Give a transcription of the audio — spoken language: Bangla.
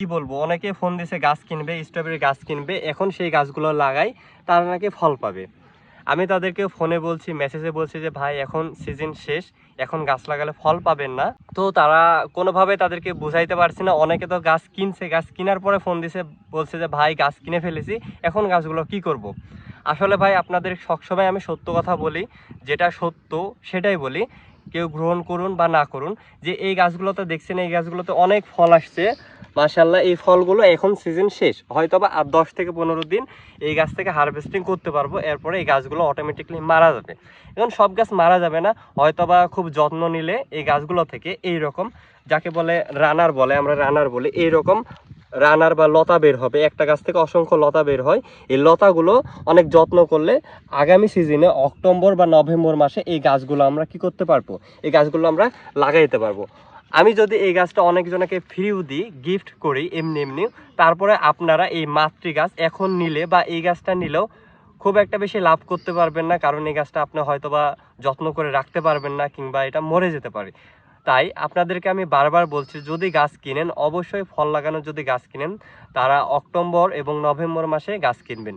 কি বলবো, অনেকে ফোন দিছে গাছ কিনবে, স্ট্রবেরি গাছ কিনবে, এখন সেই গাছগুলো লাগাই, তারা নাকি ফল পাবে। আমি তাদেরকে ফোনে বলছি, মেসেজে বলছি যে ভাই এখন সিজন শেষ, এখন গাছ লাগালে ফল পাবেন না। তো তারা কোনোভাবে তাদেরকে বুঝাইতে পারছি না। অনেকে তো গাছ কিনছে, গাছ কেনার পরে ফোন দিছে, বলছে যে ভাই গাছ কিনে ফেলেছি, এখন গাছগুলো কি করব। আসলে ভাই আপনাদের সবসময় আমি সত্য কথা বলি, যেটা সত্য সেটাই বলি, কেউ গ্রহণ করুন বা না করুন। যে এই গাছগুলোতে দেখছেন, এই গাছগুলোতে অনেক ফল আসছে মাশাআল্লাহ। এই ফলগুলো এখন সিজন শেষ, হয়তো বা আর 10 থেকে 15 দিন এই গাছ থেকে হারভেস্টিং করতে পারবো, এরপরে এই গাছগুলো অটোমেটিকলি মারা যাবে। এখন সব গাছ মারা যাবে না, হয়তো বা খুব যত্ন নিলে এই গাছগুলো থেকে এই রকম, যাকে বলে রানার বলে, আমরা রানার বলি, এইরকম রানার বা লতা বের হবে। একটা গাছ থেকে অসংখ্য লতা বের হয়। এই লতাগুলো অনেক যত্ন করলে আগামী সিজনে অক্টোবর বা নভেম্বর মাসে এই গাছগুলো আমরা কি করতে পারবো, এই গাছগুলো আমরা লাগাইতে পারবো। আমি যদি এই গাছটা অনেকজনকে ফ্রিও দিই, গিফট করি এমনি এমনি, তারপরে আপনারা এই মাতৃ গাছ এখন নিলে বা এই গাছটা নিলেও খুব একটা বেশি লাভ করতে পারবেন না, কারণ এই গাছটা আপনি হয়তো বা যত্ন করে রাখতে পারবেন না, কিংবা এটা মরে যেতে পারে। তাই আপনাদেরকে আমি বারবার বলছি, যদি গাছ কিনেন অবশ্যই ফল লাগানোর যদি গাছ কিনেন, তারা অক্টোবর এবং নভেম্বর মাসে গাছ কিনবেন।